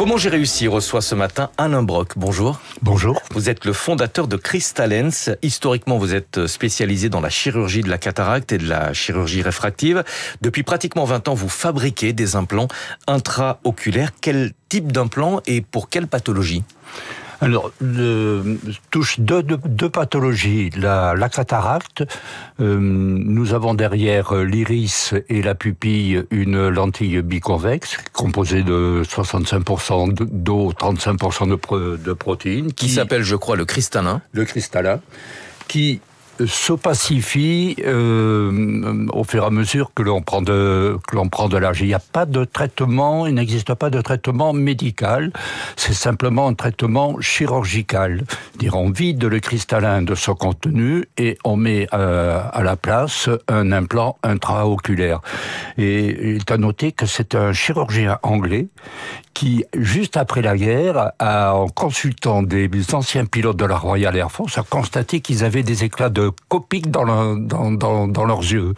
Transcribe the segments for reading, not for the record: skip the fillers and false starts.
Comment j'ai réussi reçoit ce matin Alain Brock. Bonjour. Bonjour. Vous êtes le fondateur de Cristalens. Historiquement, vous êtes spécialisé dans la chirurgie de la cataracte et de la chirurgie réfractive. Depuis pratiquement 20 ans, vous fabriquez des implants intraoculaires. Quel type d'implant et pour quelle pathologie ? Alors, touche deux pathologies. La cataracte, nous avons derrière l'iris et la pupille une lentille biconvexe composée de 65% d'eau, 35% de protéines. Qui s'appelle, je crois, le cristallin. Le cristallin, qui s'opacifie au fur et à mesure que l'on prend de l'âge. Il n'y a pas de traitement, il n'existe pas de traitement médical, c'est simplement un traitement chirurgical. C'est-à-dire on vide le cristallin de son contenu et on met à la place un implant intraoculaire. Et il est à noter que c'est un chirurgien anglais qui, juste après la guerre, en consultant des anciens pilotes de la Royal Air Force, a constaté qu'ils avaient des éclats de copiques dans leurs yeux.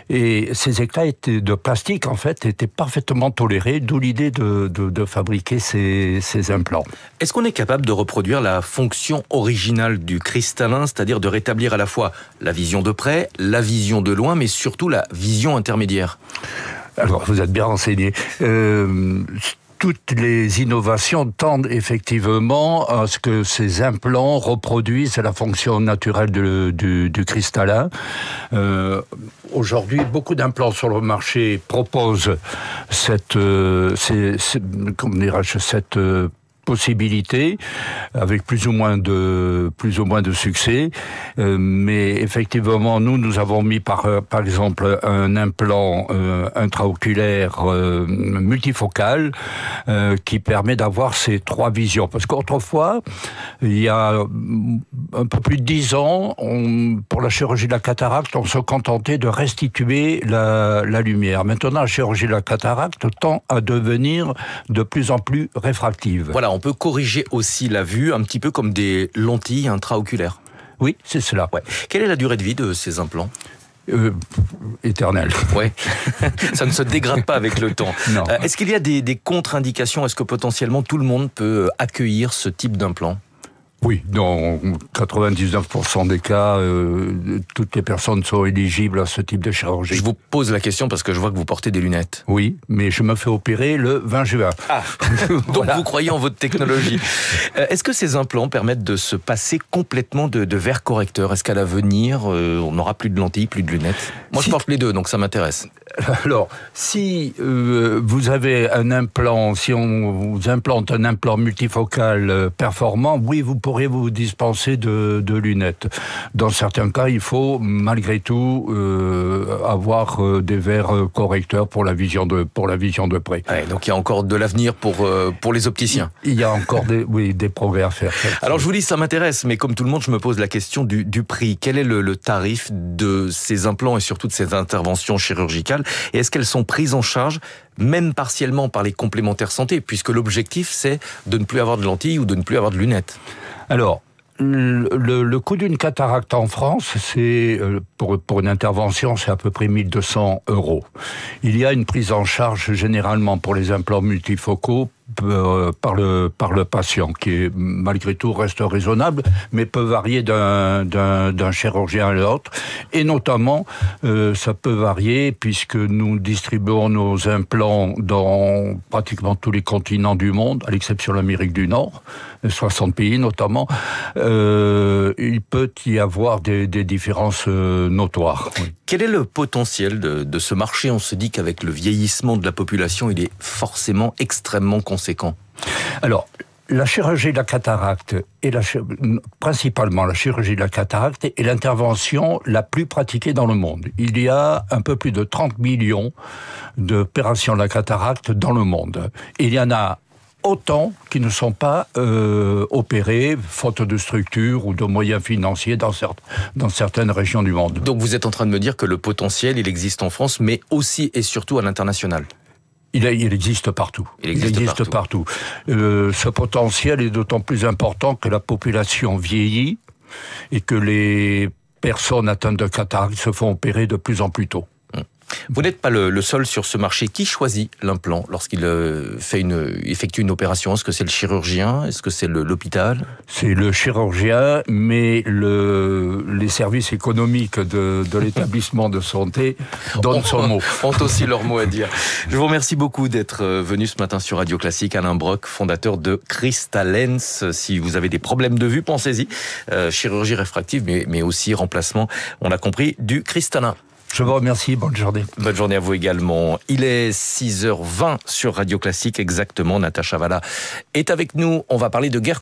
Et ces éclats étaient de plastique, en fait, étaient parfaitement tolérés, d'où l'idée de fabriquer ces implants. Est-ce qu'on est capable de reproduire la fonction originale du cristallin, c'est-à-dire de rétablir à la fois la vision de près, la vision de loin, mais surtout la vision intermédiaire ? Alors, vous êtes bien renseigné. Toutes les innovations tendent effectivement à ce que ces implants reproduisent la fonction naturelle du cristallin. Aujourd'hui, beaucoup d'implants sur le marché proposent cette possibilité, avec plus ou moins de succès, mais effectivement nous avons mis par exemple un implant intraoculaire multifocal qui permet d'avoir ces trois visions, parce qu'autrefois il y a un peu plus de 10 ans, pour la chirurgie de la cataracte, on se contentait de restituer la lumière. Maintenant, la chirurgie de la cataracte tend à devenir de plus en plus réfractive. Voilà, on peut corriger aussi la vue, un petit peu comme des lentilles intraoculaires. Oui, c'est cela. Ouais. Quelle est la durée de vie de ces implants ? Éternel. Ouais. Ça ne se dégrade pas avec le temps. Non. Est-ce qu'il y a des contre-indications ? Est-ce que potentiellement tout le monde peut accueillir ce type d'implant ? Oui, dans 99% des cas, toutes les personnes sont éligibles à ce type de chirurgie. Je vous pose la question parce que je vois que vous portez des lunettes. Oui, mais je me fais opérer le 20 juin. Ah, donc voilà. Vous croyez en votre technologie. Est-ce que ces implants permettent de se passer complètement de verre correcteur ? Est-ce qu'à l'avenir, on n'aura plus de lentilles, plus de lunettes ? Moi, je porte les deux, donc ça m'intéresse. Alors, si vous avez un implant, si on vous implante un implant multifocal performant, oui, vous pourrez vous dispenser de lunettes. Dans certains cas, il faut malgré tout avoir des verres correcteurs pour la vision de près. Ouais, donc il y a encore de l'avenir pour les opticiens. Il y a encore des progrès à faire. Alors je vous dis, ça m'intéresse, mais comme tout le monde, je me pose la question du prix. Quel est le tarif de ces implants et surtout de ces interventions chirurgicales ? Et est-ce qu'elles sont prises en charge, même partiellement, par les complémentaires santé, puisque l'objectif, c'est de ne plus avoir de lentilles ou de ne plus avoir de lunettes ? Alors, le coût d'une cataracte en France, c'est pour une intervention, c'est à peu près 1 200 €. Il y a une prise en charge généralement pour les implants multifocaux par le patient, qui est, malgré tout reste raisonnable, mais peut varier d'un chirurgien à l'autre. Et notamment, ça peut varier puisque nous distribuons nos implants dans pratiquement tous les continents du monde, à l'exception de l'Amérique du Nord, 60 pays notamment. Il peut y avoir des différences notoires. Oui. Quel est le potentiel de ce marché ? On se dit qu'avec le vieillissement de la population, il est forcément extrêmement conséquent. Alors, la chirurgie de la cataracte principalement la chirurgie de la cataracte est l'intervention la plus pratiquée dans le monde. Il y a un peu plus de 30 millions d'opérations de la cataracte dans le monde. Il y en a autant qui ne sont pas opérés, faute de structure ou de moyens financiers dans certaines régions du monde. Donc vous êtes en train de me dire que le potentiel, il existe en France, mais aussi et surtout à l'international. Il existe partout. Il existe partout. Ce potentiel est d'autant plus important que la population vieillit et que les personnes atteintes de cataracte se font opérer de plus en plus tôt. Vous n'êtes pas le seul sur ce marché. Qui choisit l'implant lorsqu'il effectue une opération? Est-ce que c'est le chirurgien? Est-ce que c'est l'hôpital? C'est le chirurgien, mais les services économiques de l'établissement de santé donnent son mot. Ont aussi leur mot à dire. Je vous remercie beaucoup d'être venu ce matin sur Radio Classique. Alain Brock, fondateur de Cristalens. Si vous avez des problèmes de vue, pensez-y. Chirurgie réfractive, mais aussi remplacement, on l'a compris, du cristallin. Je vous remercie, bonne journée. Bonne journée à vous également. Il est 6h20 sur Radio Classique exactement. Natacha Valla est avec nous. On va parler de guerre